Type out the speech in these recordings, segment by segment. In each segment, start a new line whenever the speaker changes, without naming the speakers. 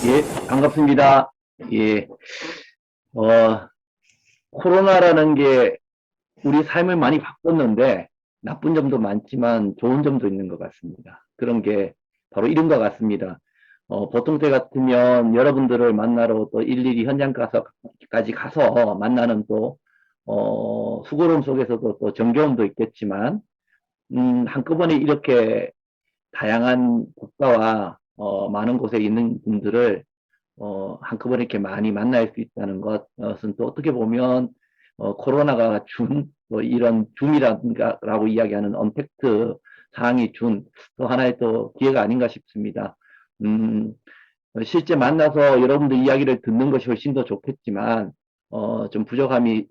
예, 반갑습니다. 예, 어, 코로나라는 게 우리 삶을 많이 바꿨는데 나쁜 점도 많지만 좋은 점도 있는 것 같습니다. 그런 게 바로 이런 것 같습니다. 보통 때 같으면 여러분들을 만나러 또 일일이 현장 가서까지 가서 만나는 또, 수고로움 속에서도 또 정겨움도 있겠지만, 한꺼번에 이렇게 다양한 국가와 많은 곳에 있는 분들을 한꺼번에 이렇게 많이 만날 수 있다는 것은 또 어떻게 보면, 코로나가 준, 뭐 이런 줌이라고 이야기하는 언택트 사항이 준 또 하나의 또 기회가 아닌가 싶습니다. 음, 실제 만나서 여러분들 이야기를 듣는 것이 훨씬 더 좋겠지만, 좀 부족함이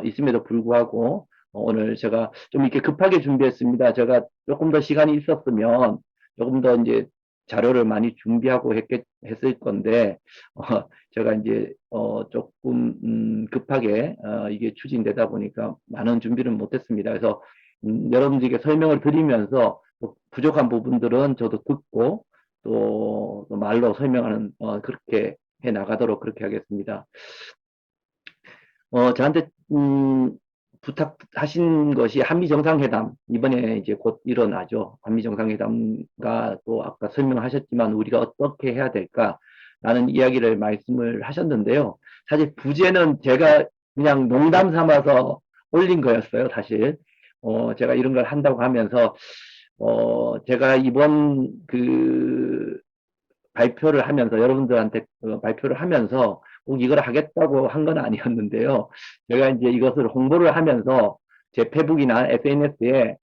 있음에도 불구하고, 오늘 제가 좀 이렇게 급하게 준비했습니다. 제가 조금 더 시간이 있었으면, 조금 더 이제 자료를 많이 준비하고 했을 건데, 어, 제가 이제, 조금, 급하게, 이게 추진되다 보니까 많은 준비를 못했습니다. 그래서, 여러분들에게 설명을 드리면서, 또 부족한 부분들은 저도 듣고, 또 말로 설명하는 그렇게 해 나가도록 그렇게 하겠습니다. 저한테 부탁하신 것이 한미 정상회담 이번에 이제 곧 일어나죠. 한미 정상회담과 또 아까 설명하셨지만 우리가 어떻게 해야 될까라는 이야기를 말씀을 하셨는데요. 사실 부제는 제가 그냥 농담 삼아서 올린 거였어요. 사실 제가 이런 걸 한다고 하면서 제가 이번 그 발표를 하면서 여러분들한테 발표를 하면서 꼭 이걸 하겠다고 한 건 아니었는데요. 제가 이제 이것을 홍보를 하면서 제 페북이나 SNS에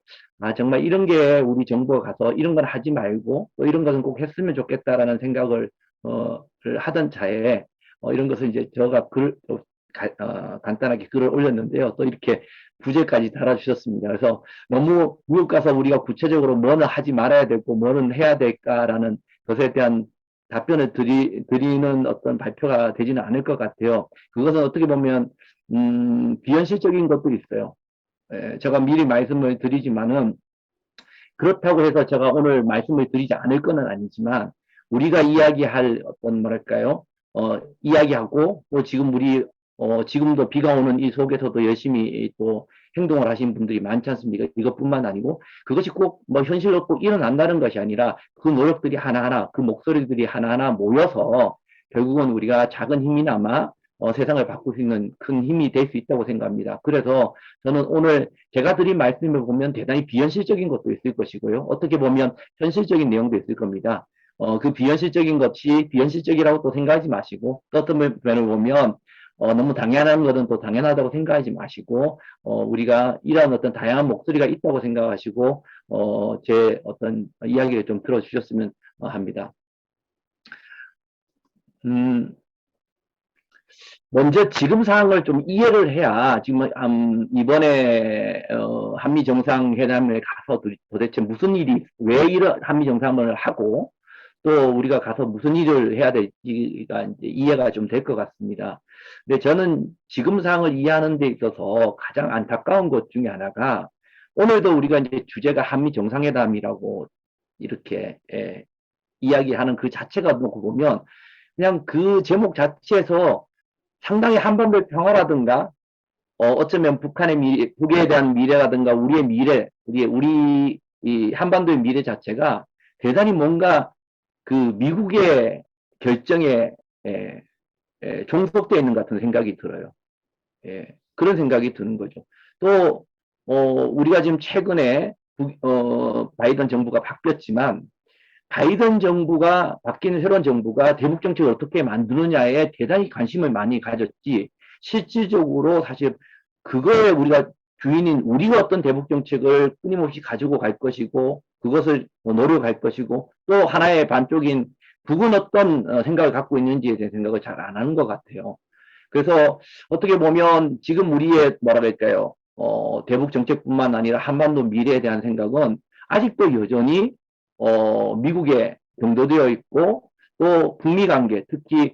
정말 이런 게 우리 정부가 가서 이런 건 하지 말고 또 이런 것은 꼭 했으면 좋겠다라는 생각을 하던 차에 이런 것을 이제 제가 간단하게 글을 올렸는데요. 또 이렇게 부제까지 달아주셨습니다. 그래서 너무 미국 가서 우리가 구체적으로 뭐는 하지 말아야 되고 뭐는 해야 될까라는 것에 대한 답변을 드리는 어떤 발표가 되지는 않을 것 같아요. 그것은 어떻게 보면, 비현실적인 것도 있어요. 제가 미리 말씀을 드리지만은, 그렇다고 해서 제가 오늘 말씀을 드리지 않을 건 아니지만, 우리가 이야기할 어떤, 뭐랄까요, 이야기하고, 또 지금 지금도 비가 오는 이 속에서도 열심히 또 행동을 하신 분들이 많지 않습니까? 이것뿐만 아니고, 그것이 꼭 뭐 현실로 꼭 일어난다는 것이 아니라, 그 노력들이 하나하나, 그 목소리들이 하나하나 모여서, 결국은 우리가 작은 힘이나마 세상을 바꿀 수 있는 큰 힘이 될 수 있다고 생각합니다. 그래서 저는 오늘 제가 드린 말씀을 보면 대단히 비현실적인 것도 있을 것이고요. 어떻게 보면 현실적인 내용도 있을 겁니다. 그 비현실적인 것이 비현실적이라고 또 생각하지 마시고, 또 어떤 면을 보면, 너무 당연한 것은 또 당연하다고 생각하지 마시고, 우리가 이러한 어떤 다양한 목소리가 있다고 생각하시고, 제 어떤 이야기를 좀 들어주셨으면 합니다. 음, 먼저 지금 상황을 좀 이해를 해야 지금 이번에 한미 정상회담에 가서 도대체 무슨 일이 왜 이런 한미 정상회담을 하고 또 우리가 가서 무슨 일을 해야 될지가 이제 이해가 좀 될 것 같습니다. 근데 저는 지금 상황을 이해하는 데 있어서 가장 안타까운 것 중에 하나가 오늘도 우리가 이제 주제가 한미 정상회담이라고 이렇게 이야기하는 그 자체가 놓고 보면 그냥 그 제목 자체에서 상당히 한반도의 평화라든가 어쩌면 북한의 북에 대한 미래라든가 우리의 미래, 우리 이 한반도의 미래 자체가 대단히 뭔가 그 미국의 결정에 에, 종속되어 있는 것 같은 생각이 들어요. 그런 생각이 드는 거죠. 또 우리가 지금 최근에 바이든 정부가 바뀌었지만 바이든 정부가 바뀌는 새로운 정부가 대북 정책을 어떻게 만드느냐에 대단히 관심을 많이 가졌지 실질적으로 사실 그거에 우리가 주인인 우리가 어떤 대북 정책을 끊임없이 가지고 갈 것이고 그것을 노력할 것이고 또 하나의 반쪽인 북은 어떤 생각을 갖고 있는지에 대한 생각을 잘 안 하는 것 같아요. 그래서 어떻게 보면 지금 우리의 뭐라 그럴까요? 대북 정책뿐만 아니라 한반도 미래에 대한 생각은 아직도 여전히 미국에 병도되어 있고 또 북미 관계, 특히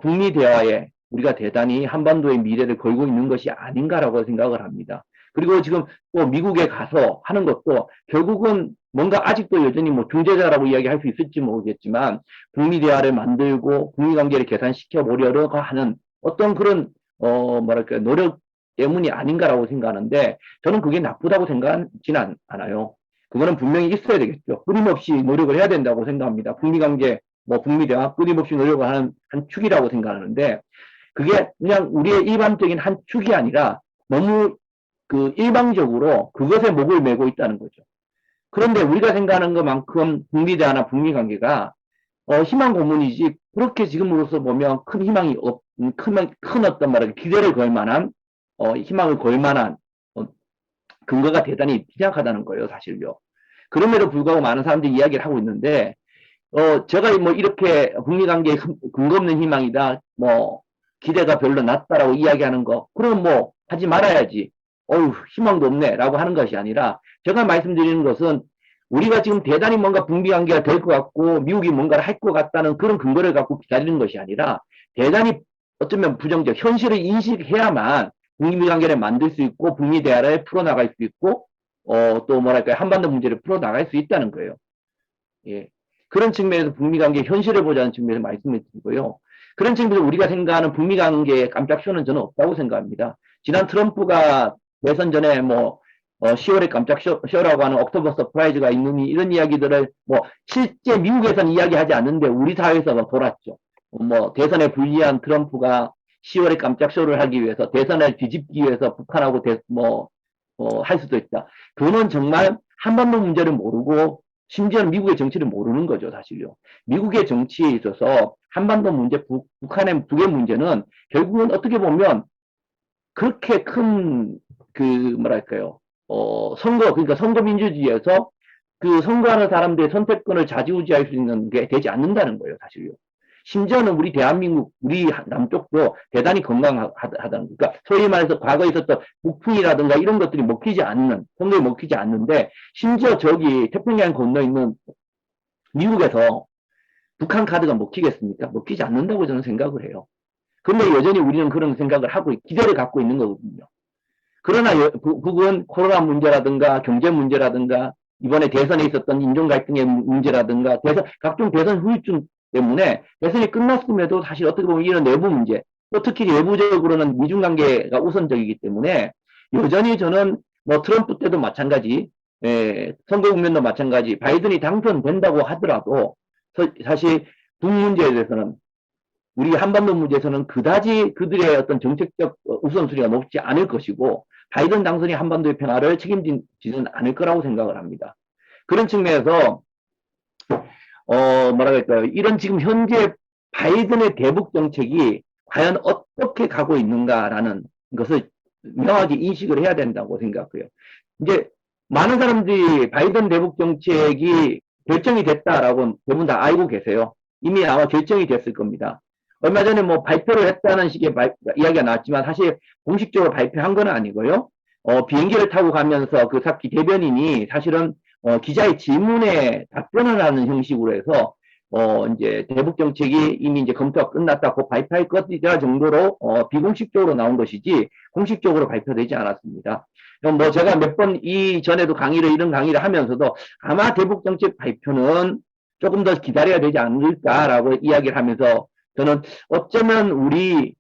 북미 대화에 우리가 대단히 한반도의 미래를 걸고 있는 것이 아닌가라고 생각을 합니다. 그리고 지금 또 미국에 가서 하는 것도 결국은 뭔가 아직도 여전히 뭐 중재자라고 이야기할 수 있을지 모르겠지만 북미 대화를 만들고 북미 관계를 개선시켜 보려고 하는 어떤 그런 뭐랄까 노력 때문이 아닌가라고 생각하는데 저는 그게 나쁘다고 생각하지는 않아요. 그거는 분명히 있어야 되겠죠. 끊임없이 노력을 해야 된다고 생각합니다. 북미 관계, 뭐 북미 대화 끊임없이 노력을 하는 한 축이라고 생각하는데 그게 그냥 우리의 일반적인 한 축이 아니라 너무 그 일방적으로 그것에 목을 메고 있다는 거죠. 그런데 우리가 생각하는 것만큼 북미 대화나 북미 관계가 희망 고문이지 그렇게 지금으로서 보면 큰 희망이 큰 어떤 말을 기대를 걸 만한 희망을 걸 만한 근거가 대단히 빈약하다는 거예요, 사실요. 그럼에도 불구하고 많은 사람들이 이야기를 하고 있는데 제가 뭐 이렇게 북미 관계에 근거 없는 희망이다, 뭐 기대가 별로 낮다라고 이야기하는 거, 그럼 뭐 하지 말아야지. 어휴, 희망도 없네. 라고 하는 것이 아니라, 제가 말씀드리는 것은, 우리가 지금 대단히 뭔가 북미 관계가 될 것 같고, 미국이 뭔가를 할 것 같다는 그런 근거를 갖고 기다리는 것이 아니라, 대단히 어쩌면 부정적, 현실을 인식해야만 북미 관계를 만들 수 있고, 북미 대화를 풀어나갈 수 있고, 또 뭐랄까요, 한반도 문제를 풀어나갈 수 있다는 거예요. 예. 그런 측면에서 북미 관계 현실을 보자는 측면에서 말씀을 드리고요. 그런 측면에서 우리가 생각하는 북미 관계의 깜짝 쇼는 저는 없다고 생각합니다. 지난 트럼프가 대선 전에 뭐 10월에 깜짝 쇼라고 하는 옥토버 서프라이즈가 있는 이런 이야기들을 뭐 실제 미국에서는 이야기하지 않는데 우리 사회에서 돌았죠. 뭐 대선에 불리한 트럼프가 10월에 깜짝 쇼를 하기 위해서 대선을 뒤집기 위해서 북한하고 할 수도 있다. 그거는 정말 한반도 문제를 모르고 심지어는 미국의 정치를 모르는 거죠, 사실요. 미국의 정치에 있어서 한반도 문제, 북의 문제는 결국은 어떻게 보면 그렇게 큰, 뭐랄까요, 그러니까 선거민주주의에서 그 선거하는 사람들의 선택권을 좌지우지할 수 있는 게 되지 않는다는 거예요, 사실요. 심지어는 우리 대한민국, 우리 남쪽도 대단히 건강하다는, 그러니까 소위 말해서 과거에 있었던 북풍이라든가 이런 것들이 먹히지 않는, 선거에 먹히지 않는데, 심지어 저기 태평양 건너 있는 미국에서 북한 카드가 먹히겠습니까? 먹히지 않는다고 저는 생각을 해요. 그런데 여전히 우리는 그런 생각을 하고, 기대를 갖고 있는 거거든요. 그러나 북은 코로나 문제라든가 경제 문제라든가 이번에 대선에 있었던 인종 갈등의 문제라든가 각종 대선 후유증 때문에 대선이 끝났음에도 사실 어떻게 보면 이런 내부 문제, 또 특히 내부적으로는 미중 관계가 우선적이기 때문에 여전히 저는 뭐 트럼프 때도 마찬가지, 선거 국면도 마찬가지, 바이든이 당선된다고 하더라도 사실 북 문제에 대해서는 우리 한반도 문제에서는 그다지 그들의 어떤 정책적 우선순위가 높지 않을 것이고 바이든 당선이 한반도의 평화를 책임지지는 않을 거라고 생각을 합니다. 그런 측면에서 뭐라 그럴까요? 이런 지금 현재 바이든의 대북 정책이 과연 어떻게 가고 있는가라는 것을 명확히 인식을 해야 된다고 생각해요. 이제 많은 사람들이 바이든 대북 정책이 결정이 됐다라고 대부분 다 알고 계세요. 이미 아마 결정이 됐을 겁니다. 얼마 전에 뭐 발표를 했다는 식의 이야기가 나왔지만 사실 공식적으로 발표한 건 아니고요. 비행기를 타고 가면서 그 사키 대변인이 사실은 기자의 질문에 답변을 하는 형식으로 해서 이제 대북 정책이 이미 이제 검토가 끝났다고 발표할 것이다 정도로 비공식적으로 나온 것이지 공식적으로 발표되지 않았습니다. 뭐 제가 몇 번 이전에도 이런 강의를 하면서도 아마 대북 정책 발표는 조금 더 기다려야 되지 않을까라고 이야기를 하면서 저는 어쩌면 우리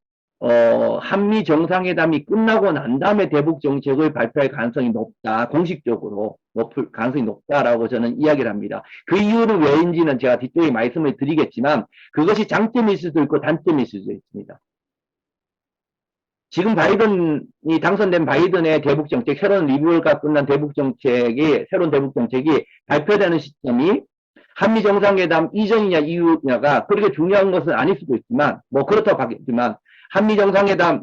한미 정상회담이 끝나고 난 다음에 대북 정책을 발표할 가능성이 높다. 공식적으로 높을 가능성이 높다라고 저는 이야기를 합니다. 그 이유는 왜인지는 제가 뒤쪽에 말씀을 드리겠지만 그것이 장점일 수도 있고 단점일 수도 있습니다. 지금 바이든이 당선된 바이든의 대북 정책, 새로운 리뷰가 끝난 새로운 대북 정책이 발표되는 시점이 한미 정상회담 이전이냐 이후냐가 그렇게 중요한 것은 아닐 수도 있지만 뭐 그렇다고 하겠지만 한미 정상회담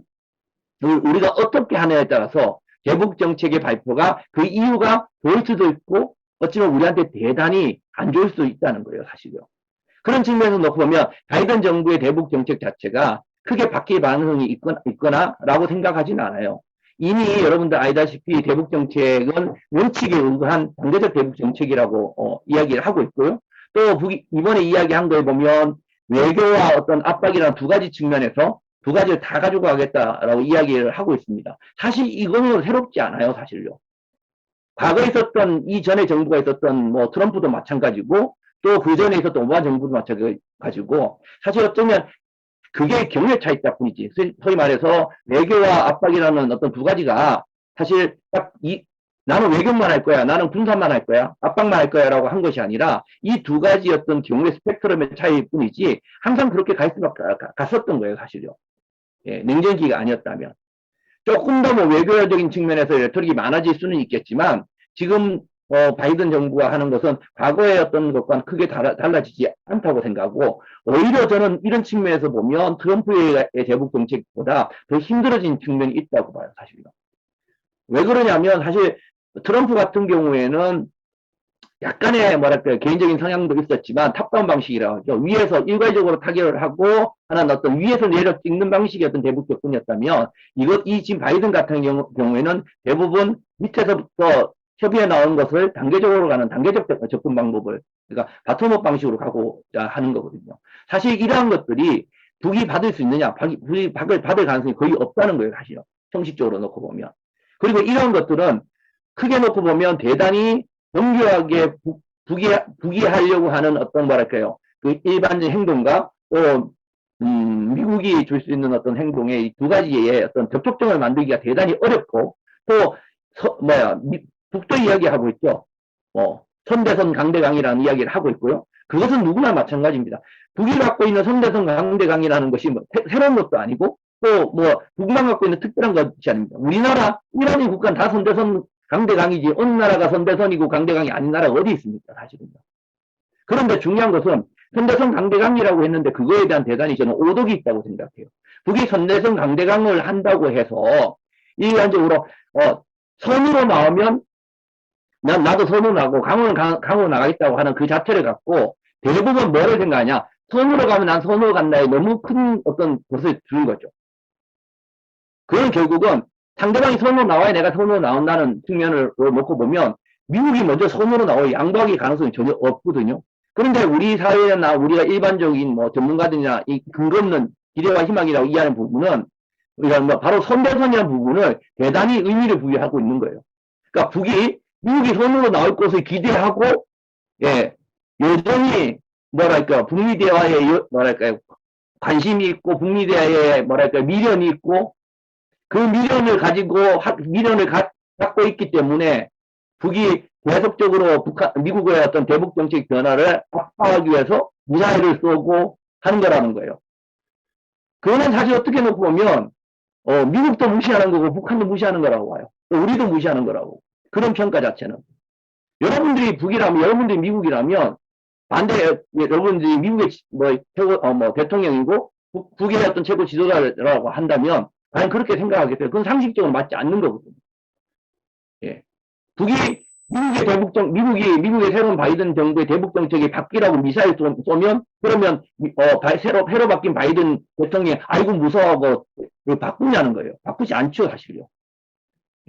우리가 어떻게 하느냐에 따라서 대북 정책의 발표가 그 이유가 좋을 수도 있고 어찌보면 우리한테 대단히 안 좋을 수도 있다는 거예요, 사실요. 그런 측면에서 놓고 보면 바이든 정부의 대북 정책 자체가 크게 바뀔 가능성이 있거나라고 생각하지는 않아요. 이미 여러분들 알다시피 대북 정책은 원칙에 의거한 단계적 대북 정책이라고 이야기를 하고 있고요. 또 이번에 이야기한 거에 보면 외교와 어떤 압박이라는 두 가지 측면에서 두 가지를 다 가지고 가겠다라고 이야기를 하고 있습니다. 사실 이거는 새롭지 않아요, 사실요. 과거에 있었던 이전에 정부가 있었던 뭐 트럼프도 마찬가지고 또 그 전에 있었던 오바마 정부도 마찬가지고 사실 어쩌면 그게 경우의 차이다 뿐이지. 소위 말해서 외교와 압박이라는 어떤 두 가지가 사실 딱 나는 외교만 할 거야, 나는 군사만 할 거야, 압박만 할 거야라고 한 것이 아니라 이 두 가지 어떤 경우의 스펙트럼의 차이일 뿐이지 항상 그렇게 갔었던 거예요, 사실요. 예, 냉전기가 아니었다면. 조금 더 뭐 외교적인 측면에서 레토릭이 많아질 수는 있겠지만 지금 바이든 정부가 하는 것은 과거의 어떤 것과는 크게 달라지지 않다고 생각하고 오히려 저는 이런 측면에서 보면 트럼프의 대북 정책보다 더 힘들어진 측면이 있다고 봐요, 사실은. 왜 그러냐면 사실 트럼프 같은 경우에는 약간의 뭐랄까 개인적인 성향도 있었지만 탑다운 방식이라고 하죠. 위에서 일괄적으로 타결을 하고 하는 어떤 위에서 내려 찍는 방식의 어떤 대북 접근이었다면 이 지금 바이든 같은 경우에는 대부분 밑에서부터 협의해 나온 것을 단계적으로 가는 단계적 접근 방법을 그러니까 바텀업 방식으로 가고자 하는 거거든요. 사실 이러한 것들이 북이 받을 수 있느냐, 북이 받을 가능성이 거의 없다는 거예요, 사실은. 형식적으로 놓고 보면. 그리고 이러한 것들은 크게 놓고 보면 대단히 정교하게 북이 하려고 하는 어떤 뭐랄까요 그 일반적인 행동과 또 미국이 줄 수 있는 어떤 행동의 이 두 가지의 어떤 접촉점을 만들기가 대단히 어렵고 또 북도 이야기하고 있죠. 선대선 강대강이라는 이야기를 하고 있고요. 그것은 누구나 마찬가지입니다. 북이 갖고 있는 선대선 강대강이라는 것이 뭐 새로운 것도 아니고 또 뭐 북만 갖고 있는 특별한 것이 아닙니다. 우리나라 이란이 국가는 다 선대선 강대강이지 어느 나라가 선대선이고 강대강이 아닌 나라가 어디 있습니까, 사실은요. 그런데 중요한 것은 선대선 강대강이라고 했는데 그거에 대한 대단히 저는 오독이 있다고 생각해요. 북이 선대선 강대강을 한다고 해서 일반적으로 선으로 나오면 나도 선으로 나고 강으로 나가겠다고 하는 그 자체를 갖고 대부분 뭐를 생각하냐, 선으로 가면 난 선으로 간다에 너무 큰 어떤 것을 주는 거죠. 그건 결국은 상대방이 선으로 나와야 내가 선으로 나온다는 측면을 놓고 보면 미국이 먼저 선으로 나올 양보하기 가능성이 전혀 없거든요. 그런데 우리 사회나 우리가 일반적인 뭐 전문가들이나 이 근거 없는 기대와 희망이라고 이해하는 부분은 우리가 뭐 바로 선대선이라는 부분을 대단히 의미를 부여하고 있는 거예요. 그러니까 미국이 선으로 나올 것을 기대하고 예, 여전히 뭐랄까 북미 대화에 뭐랄까 관심이 있고 북미 대화에 뭐랄까 미련이 있고 그 미련을 갖고 있기 때문에 북이 계속적으로 미국의 어떤 대북 정책 변화를 압박하기 위해서 미사일을 쏘고 하는 거라는 거예요. 그거는 사실 어떻게 놓고 보면 미국도 무시하는 거고 북한도 무시하는 거라고 봐요. 또 우리도 무시하는 거라고. 그런 평가 자체는. 여러분들이 북이라면, 여러분들이 미국이라면 반대 여러분들이 미국의 대통령이고 북의 어떤 최고 지도자라고 한다면 과연 그렇게 생각하겠어요? 그건 상식적으로 맞지 않는 거거든요. 예. 미국의 새로운 바이든 정부의 대북 정책이 바뀌라고 미사일 쏘면, 그러면, 새로 바뀐 바이든 대통령이, 아이고, 무서워하고, 바꾸냐는 거예요. 바꾸지 않죠, 사실요.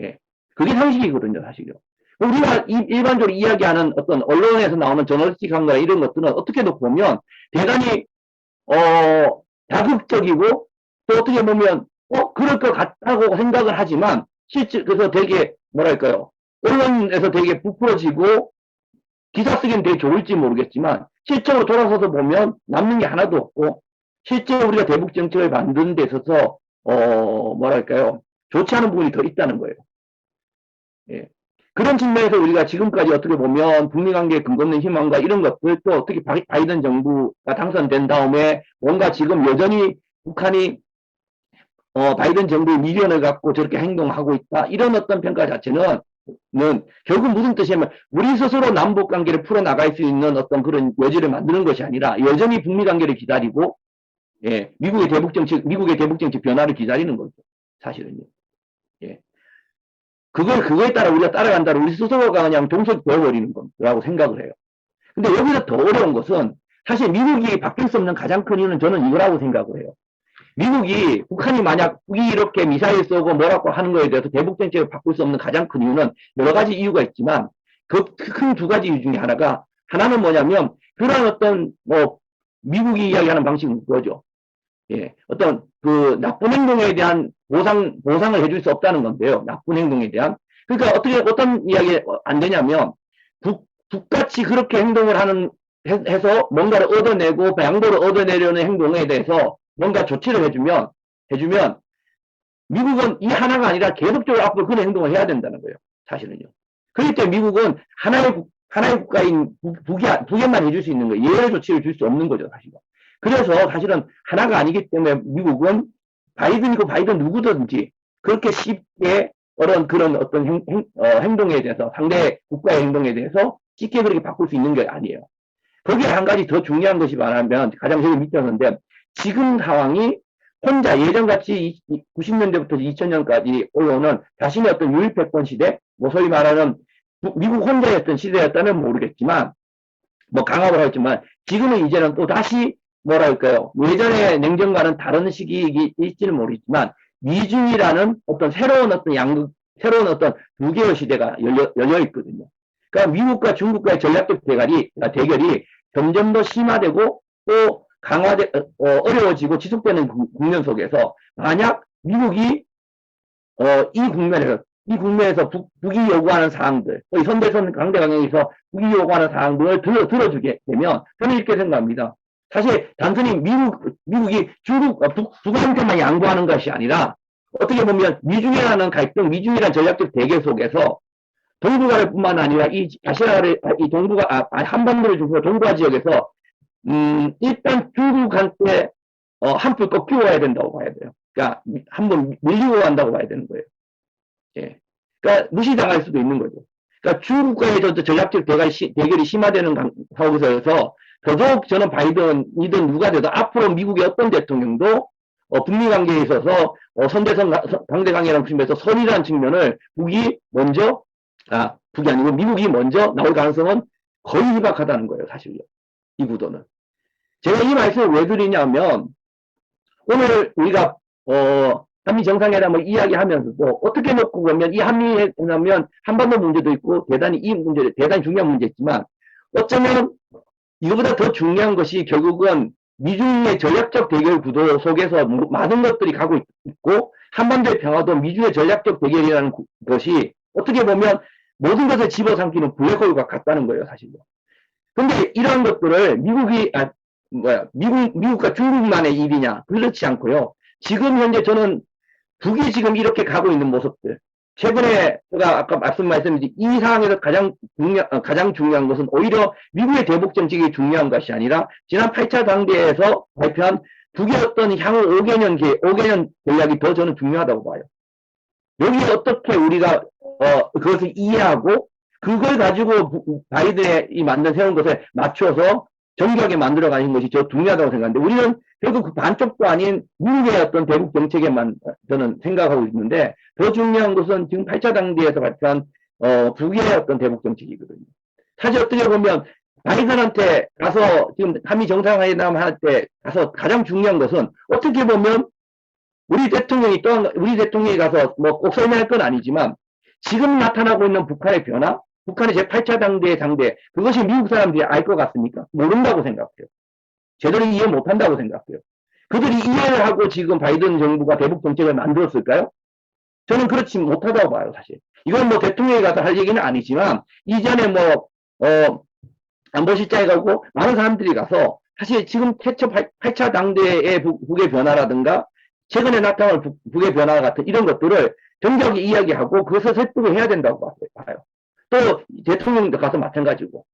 예. 그게 상식이거든요, 사실요. 우리가 일반적으로 이야기하는 어떤 언론에서 나오는 저널리스틱한 거나 이런 것들은 어떻게 놓고 보면 대단히, 자극적이고, 또 어떻게 보면, 그럴 것 같다고 생각을 하지만, 그래서 되게, 뭐랄까요. 언론에서 되게 부풀어지고, 기사 쓰기는 되게 좋을지 모르겠지만, 실적으로 돌아서서 보면 남는 게 하나도 없고, 실제 우리가 대북 정책을 만드는 데 있어서, 뭐랄까요. 좋지 않은 부분이 더 있다는 거예요. 예. 그런 측면에서 우리가 지금까지 어떻게 보면 북미 관계에 근거 없는 희망과 이런 것들 또 어떻게 바이든 정부가 당선된 다음에 뭔가 지금 여전히 북한이 바이든 정부의 미련을 갖고 저렇게 행동하고 있다. 이런 어떤 평가 자체는 결국 무슨 뜻이냐면 우리 스스로 남북 관계를 풀어나갈 수 있는 어떤 그런 여지를 만드는 것이 아니라 여전히 북미 관계를 기다리고 예, 미국의 대북 정책 변화를 기다리는 거죠. 사실은요. 예. 그거에 따라 우리가 따라간다면 우리 스스로가 그냥 종속이 되어버리는 거라고 생각을 해요. 근데 여기서 더 어려운 것은 사실 미국이 바뀔 수 없는 가장 큰 이유는 저는 이거라고 생각을 해요. 북한이 만약 북이 이렇게 미사일 쏘고 뭐라고 하는 거에 대해서 대북 정책을 바꿀 수 없는 가장 큰 이유는 여러 가지 이유가 있지만 그 큰 두 가지 이유 중에 하나는 뭐냐면 그런 어떤 미국이 이야기하는 방식은 그거죠. 예, 어떤 그 나쁜 행동에 대한 보상을 해줄 수 없다는 건데요. 나쁜 행동에 대한. 그러니까 어떤 이야기 안 되냐면, 북같이 그렇게 행동을 해서 뭔가를 얻어내고 양보를 얻어내려는 행동에 대해서 뭔가 조치를 해주면, 미국은 이 하나가 아니라 계속적으로 앞으로 그런 행동을 해야 된다는 거예요. 사실은요. 그렇기 때문에 미국은 하나의 국가인 북에만 해줄 수 있는 거예요. 예외 조치를 줄 수 없는 거죠, 사실은. 그래서 사실은 하나가 아니기 때문에 미국은 바이든이고 바이든 누구든지 그렇게 쉽게 그런 어떤 행동에 대해서 상대 국가의 행동에 대해서 쉽게 그렇게 바꿀 수 있는 게 아니에요. 거기에 한 가지 더 중요한 것이 말하면 가장 제일 밑에서인데 지금 상황이 혼자 예전같이 90년대부터 2000년까지 올라오는 자신의 어떤 유일패권 시대, 뭐 소위 말하는 미국 혼자였던 시대였다면 모르겠지만 뭐 강압을 했지만 지금은 이제는 또 다시 뭐랄까요 예전의 냉전과는 다른 시기일지는 모르겠지만 미중이라는 어떤 새로운 어떤 두 개의 시대가 열려 있거든요. 그러니까 미국과 중국과의 전략적 대결이 점점 더 심화되고 또 어려워지고 지속되는 국면 속에서 만약 미국이 이 국면에서 북이 요구하는 사항들, 선대선 강대 강령에서 북이 요구하는 사항들을 들어주게 되면 저는 이렇게 생각합니다. 사실 단순히 미국이 북한테만 양보하는 것이 아니라 어떻게 보면 미중이라는 갈등, 미중이라는 전략적 대결 속에서 동북아뿐만 아니라 이 한반도를 중심으로 동북아 지역에서 일단 중국한테 한풀 꺾이고 가야 된다고 봐야 돼요. 그러니까 한번 밀리고 간다고 봐야 되는 거예요. 예. 그러니까 무시당할 수도 있는 거죠. 그러니까 중국과의 전략적 대결이 심화되는 상황에서 더더욱 저는 바이든이든 누가 되든 앞으로 미국의 어떤 대통령도 북미 관계에 있어서 선대선 강대강이라는 측면에서 선이라는 측면을 북이 아니고 미국이 먼저 나올 가능성은 거의 희박하다는 거예요, 사실요. 이 구도는. 제가 이 말씀을 왜 드리냐면 오늘 우리가 한미 정상회담을 이야기하면서도 어떻게 놓고 보면 이 한미회담은 한반도 문제도 있고 대단히 중요한 문제지만 어쩌면 이거보다 더 중요한 것이 결국은 미중의 전략적 대결 구도 속에서 많은 것들이 가고 있고 한반도의 평화도 미중의 전략적 대결이라는 것이 어떻게 보면 모든 것을 집어삼키는 블랙홀과 같다는 거예요, 사실은. 근데 이러한 것들을 미국과 중국만의 일이냐? 그렇지 않고요. 지금 현재 저는 북이 지금 이렇게 가고 있는 모습들. 최근에 제가 아까 말씀드린 이 상황에서 가장 중요한 것은 오히려 미국의 대북 정책이 중요한 것이 아니라 지난 8차 당대에서 발표한 북의 어떤 향후 5개년 전략이 더 저는 중요하다고 봐요. 여기에 어떻게 우리가 그것을 이해하고 그걸 가지고 바이든이 세운 것에 맞춰서 정교하게 만들어가는 것이 저 중요하다고 생각하는데 우리는 결국 그 반쪽도 아닌 미국의 어떤 대북 정책에만 저는 생각하고 있는데 더 중요한 것은 지금 8차 당대에서 발표한 북의 어떤 대북 정책이거든요. 사실 어떻게 보면 바이든한테 가서 지금 한미 정상회담 할 때 가서 가장 중요한 것은 어떻게 보면 우리 대통령이 가서 뭐 꼭 설명할 건 아니지만 지금 나타나고 있는 북한의 변화, 북한의 제8차 당대의 상대, 그것이 미국 사람들이 알 것 같습니까? 모른다고 생각해요. 제대로 이해 못한다고 생각해요. 그들이 이해를 하고 지금 바이든 정부가 대북 정책을 만들었을까요? 저는 그렇지 못하다고 봐요, 사실. 이건 뭐 대통령이 가서 할 얘기는 아니지만, 이전에 안보실장이 가고 많은 사람들이 가서 사실 지금 8차 당대의 북의 변화라든가 최근에 나타난 북의 변화 같은 이런 것들을 정확하게 이야기하고 그것을 설득을 해야 된다고 봐요. 또 대통령도 가서 마찬가지고.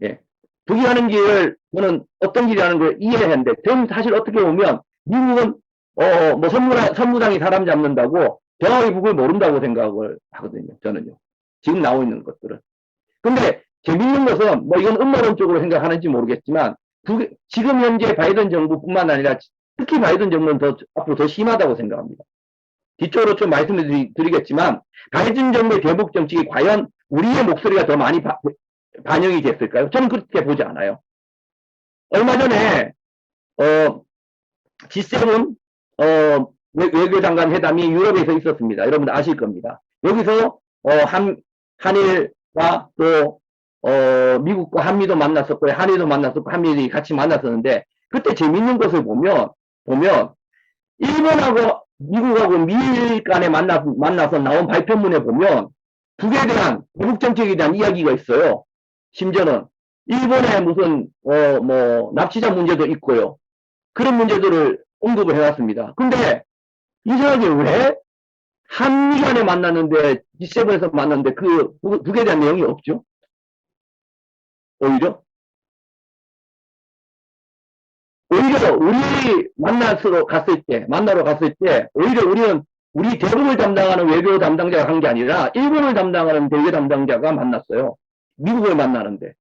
예. 북이 하는 길을 저는 어떤 길이 하는 걸 이해했는데 저는 사실 어떻게 보면 미국은 뭐 선무당이 사람 잡는다고 병합의 북을 모른다고 생각을 하거든요. 저는요. 지금 나오고 있는 것들은. 근데 재밌는 것은 뭐 이건 음모론적으로 생각하는지 모르겠지만 지금 현재 바이든 정부뿐만 아니라 특히 바이든 정부는 앞으로 더 심하다고 생각합니다. 뒤쪽으로 좀 말씀을 드리겠지만 바이든 정부의 대북 정책이 과연 우리의 목소리가 더 많이 반영이 됐을까요? 저는 그렇게 보지 않아요. 얼마 전에 G7 외교장관 회담이 유럽에서 있었습니다. 여러분들 아실 겁니다. 여기서 한일과 또 미국과 한미도 만났었고 한일도 만났었고 한미들이 같이 만났었는데 그때 재밌는 것을 보면 보면 일본하고 미국하고 미일 간에 만나서 나온 발표문에 보면 북에 대한 대북 정책에 대한 이야기가 있어요. 심지어는 일본의 무슨 뭐 납치자 문제도 있고요. 그런 문제들을 언급을 해왔습니다. 근데 이상하게 왜 한미 간에 만났는데 G7에서 만났는데 그 북에 대한 내용이 없죠? 오히려 우리 만나러 갔을 때 오히려 우리는 우리 대북을 담당하는 외교 담당자가 간 게 아니라 일본을 담당하는 대외 담당자가 만났어요. 미국을 만나는데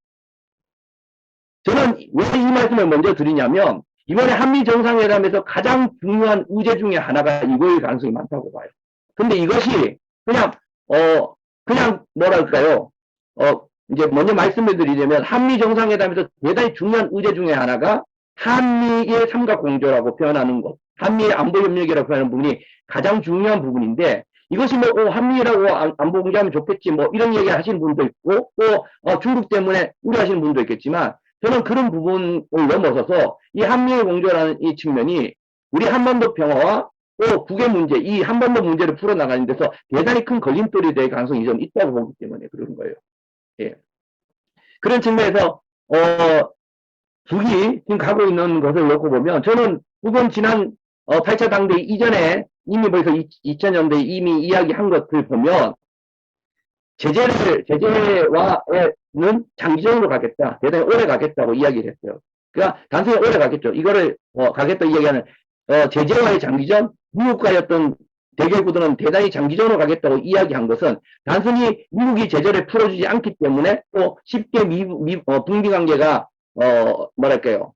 저는 왜 이 말씀을 먼저 드리냐면 이번에 한미 정상회담에서 가장 중요한 의제 중에 하나가 이거일 가능성이 많다고 봐요. 근데 이것이 그냥 그냥 뭐랄까요? 이제 먼저 말씀을 드리자면 한미 정상회담에서 대단히 중요한 의제 중에 하나가 한미의 삼각공조라고 표현하는 것, 한미의 안보협력이라고 표현하는 부분이 가장 중요한 부분인데 이것이 뭐 한미라고 안보 공조하면 좋겠지 뭐 이런 얘기 하시는 분도 있고 또 중국 때문에 우려하시는 분도 있겠지만 저는 그런 부분을 넘어서서 이 한미의 공조라는 이 측면이 우리 한반도 평화와 또 북의 문제, 이 한반도 문제를 풀어나가는 데서 대단히 큰 걸림돌이 될 가능성이 좀 있다고 보기 때문에 그런 거예요. 예. 그런 측면에서 북이 지금 가고 있는 것을 놓고 보면 저는 북은 지난 8차 당대회 이전에 이미 벌써 2000년대에 이미 이야기한 것을 보면 제재와는 장기적으로 가겠다. 대단히 오래 가겠다고 이야기를 했어요. 그러니까 단순히 오래 가겠죠. 이거를 가겠다 이야기하는 제재와의 장기전, 미국과의 어떤 대결 구도는 대단히 장기전으로 가겠다고 이야기한 것은 단순히 미국이 제재를 풀어주지 않기 때문에 또 쉽게 북미 관계가 뭐랄까요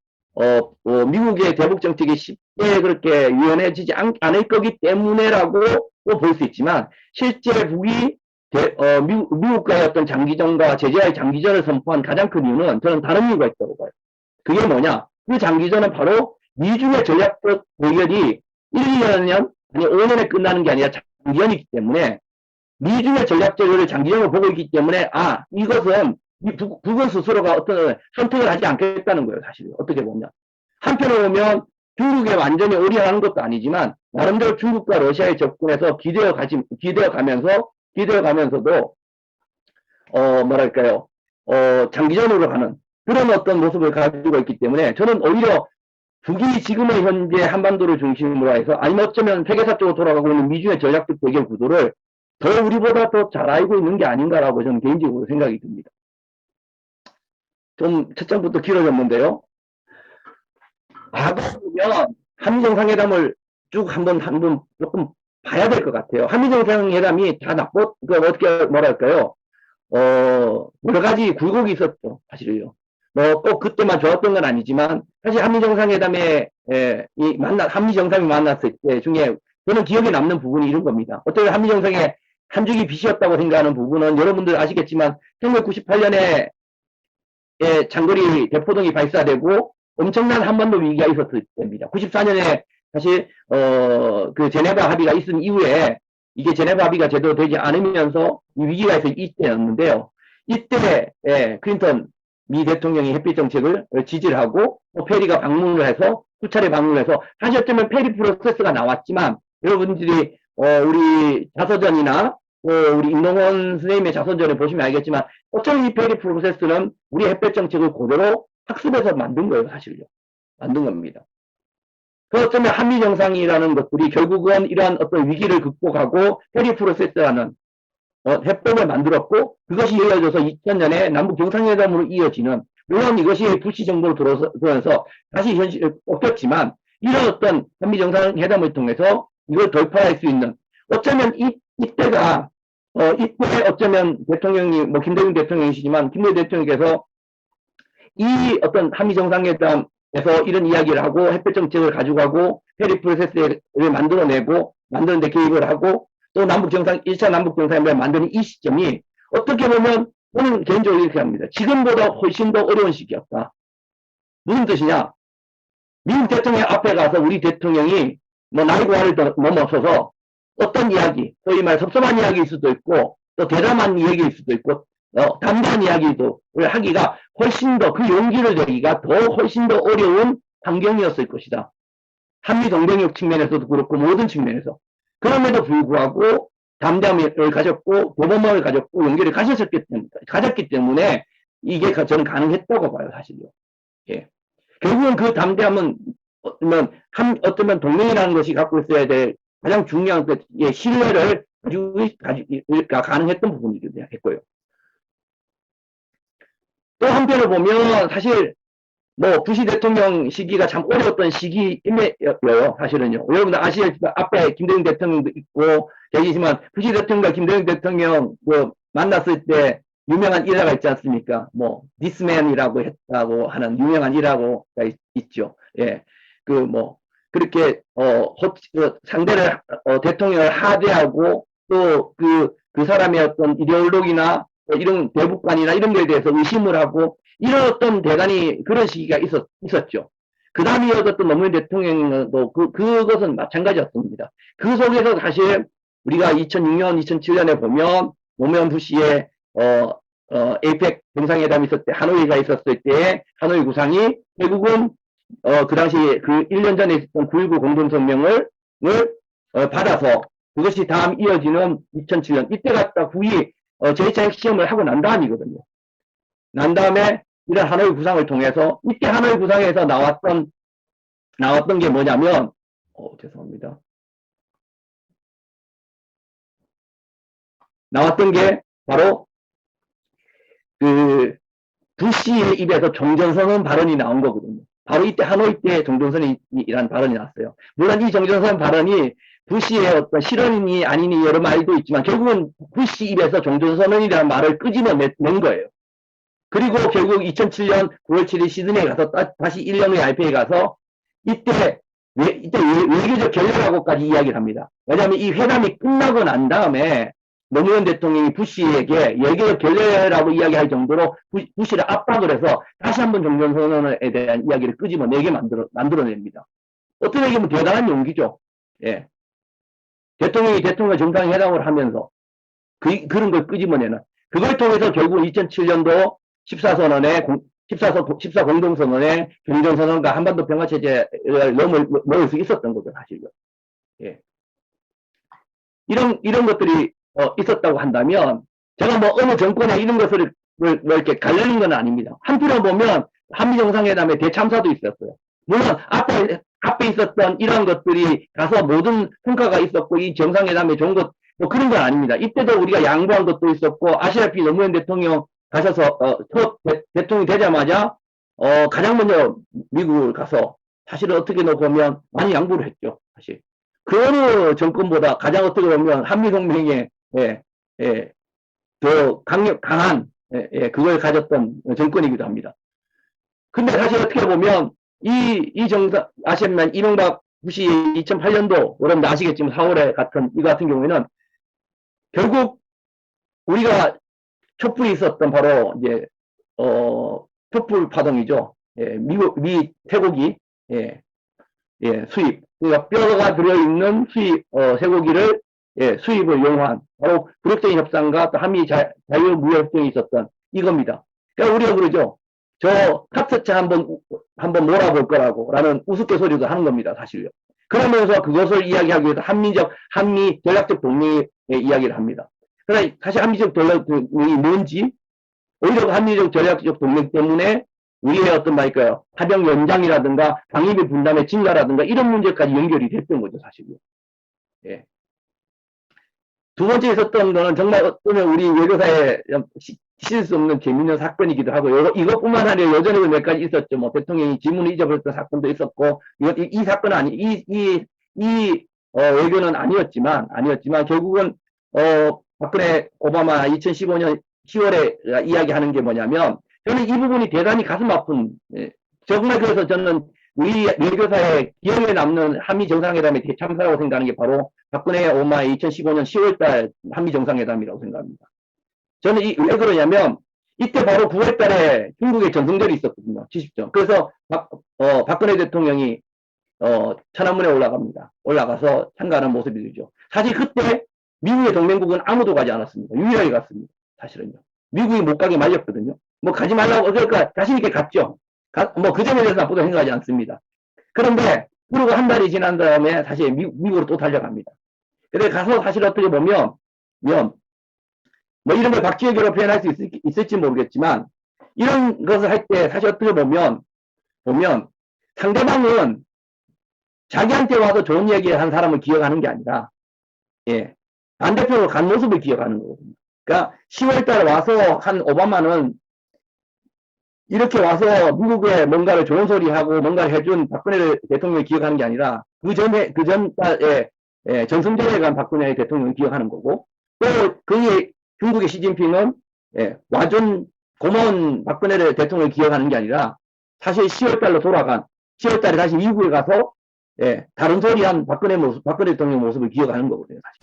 미국의 대북 정책이 쉽게 그렇게 유연해지지 않을 거기 때문에라고 볼 수 있지만 실제 북이 미국과의 어떤 장기전과 제재와의 장기전을 선포한 가장 큰 이유는 저는 다른 이유가 있다고 봐요. 그게 뭐냐? 그 장기전은 바로 미중의 전략적 대결이 1, 2년 아니 5년에 끝나는 게 아니라 장기전이기 때문에 미중의 전략적 대결을 장기전으로 보고 있기 때문에 이것은 북은 스스로가 어떤 선택을 하지 않겠다는 거예요. 사실 어떻게 보면 한편으로 보면 중국에 완전히 올인하는 것도 아니지만 나름대로 중국과 러시아에 접근해서 기대어 가면서도 뭐랄까요 장기전으로 가는 그런 어떤 모습을 가지고 있기 때문에 저는 오히려 북이 지금의 현재 한반도를 중심으로 해서 아니면 어쩌면 세계사 쪽으로 돌아가고 있는 미중의 전략적 대결 구도를 더 우리보다 더 잘 알고 있는 게 아닌가라고 저는 개인적으로 생각이 듭니다. 좀 첫 장부터 길어졌는데요. 과거 보면 한미정상회담을 쭉 한번 조금 봐야 될 것 같아요. 한미정상회담이 다 어떻게 뭐랄까요? 여러 가지 굴곡이 있었죠. 사실은요. 뭐 꼭 그때만 좋았던 건 아니지만 사실 한미정상회담에 한미정상이 만났을 때 중에 저는 기억에 남는 부분이 이런 겁니다. 어떻게 한미정상에 한 줄기 빛이었다고 생각하는 부분은 여러분들 아시겠지만 1998년에 장거리 대포동이 발사되고 엄청난 한반도 위기가 있었을 때입니다. 94년에 사실 그 제네바 합의가 있은 이후에 이게 제네바 합의가 제대로 되지 않으면서 이 위기가 있을 이때였는데요. 이때 클린턴 미 대통령이 햇빛 정책을 지지를 하고 페리가 방문을 해서 수차례 방문을 해서 사실 어쩌면 페리 프로세스가 나왔지만 여러분들이 우리 자서전이나 우리 임동원 선생님의 자서전을 보시면 알겠지만 어차피 이 페리 프로세스는 우리 햇볕 정책을 그대로 학습해서 만든 거예요. 사실요. 만든 겁니다. 그 어쩌면 한미 정상이라는 것들이 결국은 이러한 어떤 위기를 극복하고 페리 프로세스라는 해법을 만들었고 그것이 이어져서 2000년에 남북 정상회담으로 이어지는 물론 이것이 부시 정부로 들어서면서 다시 현실을 꺾였지만 이런 어떤 한미 정상회담을 통해서 이걸 돌파할 수 있는 어쩌면 이때가 이때 어쩌면 대통령이 뭐 김대중 대통령이시지만 김대중 대통령께서 이 어떤 한미 정상회담에서 이런 이야기를 하고 햇볕 정책을 가져가고 페리 프로세스를 만드는데 개입을 하고 또 남북 정상 1차 남북 정상회담을 만드는 이 시점이 어떻게 보면 저는 개인적으로 이렇게 합니다. 지금보다 훨씬 더 어려운 시기였다. 무슨 뜻이냐? 미국 대통령 앞에 가서 우리 대통령이 뭐 나이고하를 넘어서서 어떤 이야기, 소위 말 섭섭한 이야기일 수도 있고 또 대담한 이야기일 수도 있고 담대한 이야기도 하기가 훨씬 더 그 용기를 내기가 훨씬 더 어려운 환경이었을 것이다. 한미 동맹력 측면에서도 그렇고 모든 측면에서. 그럼에도 불구하고 담대함을 가졌고 도범함을 가졌고 용기를 가졌기 때문에 이게 저는 가능했다고 봐요, 사실요. 예. 결국은 그 담대함은 어쩌면 동맹이라는 것이 갖고 있어야 될 가장 중요한 그 신뢰를 가지기가 가능했던 부분이기도 했고요. 또 한편으로 보면 사실 뭐 부시 대통령 시기가 참 어려웠던 시기임에요, 사실은요. 여러분들 아시겠지만 앞에 김대중 대통령도 있고 계시지만 부시 대통령과 김대중 대통령 만났을 때 유명한 일화가 있지 않습니까? 뭐 디스맨이라고 했다고 하는 유명한 일화가 있죠. 예, 그렇게 상대를 대통령을 하대하고 또 그 사람의 어떤 이데올로기나 이런 대북관이나 이런 거에 대해서 의심을 하고 이런 어떤 대단히 그런 시기가 있었죠. 그 다음에 이어졌던 노무현 대통령도 그것은 마찬가지였습니다. 그 속에서 사실 우리가 2006년, 2007년에 보면 노무현 부시의 에이펙 정상회담이 있었을 때, 하노이가 있었을 때, 하노이 구상이 결국은 그 당시 그 1년 전에 있었던 9.19 공동성명을 받아서 그것이 다음 이어지는 2007년 이때 갖다 후이 제2차 핵시험을 하고 난 다음이거든요. 난 다음에 이런 하노이 구상을 통해서 이때 하노이 구상에서 나왔던 게 뭐냐면 죄송합니다. 나왔던 게 바로 그 부시의 입에서 종전선언 발언이 나온 거거든요. 바로 이때 하노이 때 종전선언이라는 발언이 나왔어요. 물론 이 종전선언 발언이 부시의 어떤 실언이니 아니니 여러 말도 있지만 결국은 부시 입에서 종전선언이라는 말을 끄집어낸 거예요. 그리고 결국 2007년 9월 7일 시드니에 가서 다시 1년 후에 RP에 가서 이때 외교적 결례라고까지 이야기를 합니다. 왜냐하면 이 회담이 끝나고 난 다음에 노무현 대통령이 부시에게 외교적 결례라고 이야기할 정도로 부시를 압박을 해서 다시 한번 종전선언에 대한 이야기를 끄집어내게 만들어냅니다. 어떻게 보면 대단한 용기죠. 예. 대통령 정상회담을 하면서 그런 걸 끄집어내는 그걸 통해서 결국 2007년도 14 공동선언에 경정선언과 한반도 평화체제를 넣을 수 있었던 거죠, 사실요. 예. 이런 것들이 있었다고 한다면 제가 뭐 어느 정권에 이런 것을 이렇게 가르는 건 아닙니다. 한편으로 보면 한미정상회담에 대참사도 있었어요. 물론 앞에 있었던 이런 것들이 가서 모든 성과가 있었고 이 정상회담에 좋은 것 뭐 그런 건 아닙니다. 이때도 우리가 양보한 것도 있었고 아시다시피 노무현 대통령 가셔서 대통령이 되자마자 가장 먼저 미국을 가서 사실은 어떻게 보면 많이 양보를 했죠. 사실 그 어느 정권보다 가장 어떻게 보면 한미동맹에 더 강한 그걸 가졌던 정권이기도 합니다. 근데 사실 어떻게 보면 이 정상 아시면 이명박 부시 2008년도 여러분 아시겠지만 4월에 이거 같은 경우에는 결국 우리가 촛불이 있었던 바로 이제 촛불 파동이죠. 미 쇠고기 수입 그러니까 뼈가 들어있는 수입 쇠고기를 수입을 용한 바로 부력적인 협상과 또 한미 자유무역협정이 있었던 이겁니다. 그러니까 우리가 그러죠. 저 카트차 한번 몰아볼 거라는 우스갯소리도 하는 겁니다. 사실요. 그러면서 그것을 이야기하기 위해서 한미 전략적 동맹의 이야기를 합니다. 그러나 사실 한미적 전략적 동맹이 뭔지 오히려 한미적 전략적 동맹 때문에 우리의 어떤 말일까요? 파병 연장이라든가 방위비 분담의 증가라든가 이런 문제까지 연결이 됐던 거죠, 사실요. 예. 두 번째 있었던 거는 정말 어쩌면 우리 외교사에 실 수 없는 재미있는 사건이기도 하고 이것뿐만 아니라 여전히도 몇 가지 있었죠. 뭐 대통령이 지문을 잊어버렸던 사건도 있었고 이 사건은 외교는 아니었지만 결국은 박근혜 오바마 2015년 10월에 이야기하는 게 뭐냐면 저는 이 부분이 대단히 가슴 아픈 정말 그래서 저는 우리 외교사의 기억에 남는 한미 정상회담의 대참사라고 생각하는 게 바로 박근혜 오바마의 2015년 10월달 한미 정상회담이라고 생각합니다. 저는 왜 그러냐면 이때 바로 9월달에 중국의 전승절이 있었거든요. 70점. 그래서 박근혜 대통령이 천안문에 올라가서 참가하는 모습이죠. 사실 그때 미국의 동맹국은 아무도 가지 않았습니다. 유일하게 갔습니다. 사실은요. 미국이 못 가게 말렸거든요. 뭐 가지 말라고 그러니까 자신 있게 갔죠. 뭐 그 점에 대해서 나쁘게 생각하지 않습니다. 그런데 그리고 한 달이 지난 다음에 다시 미국으로 또 달려갑니다. 근데 가서 사실 어떻게 보면, 뭐 이런 걸 박쥐에게로 표현할 수 있을지 모르겠지만, 이런 것을 할 때 사실 어떻게 보면 상대방은 자기한테 와서 좋은 얘기 한 사람을 기억하는 게 아니라, 예, 반대편으로 간 모습을 기억하는 거거든요. 그러니까 10월달에 와서 한 오바마는 이렇게 와서 미국에 뭔가를 좋은 소리 하고 뭔가를 해준 박근혜 대통령을 기억하는 게 아니라 그 전달에 전승절에 간 박근혜 대통령을 기억하는 거고, 또 그의 중국의 시진핑은 와준 고마운 박근혜 대통령을 기억하는 게 아니라 사실 10월달로 돌아간 10월달에 다시 미국에 가서 다른 소리 한 박근혜 대통령 모습을 기억하는 거거든요. 사실.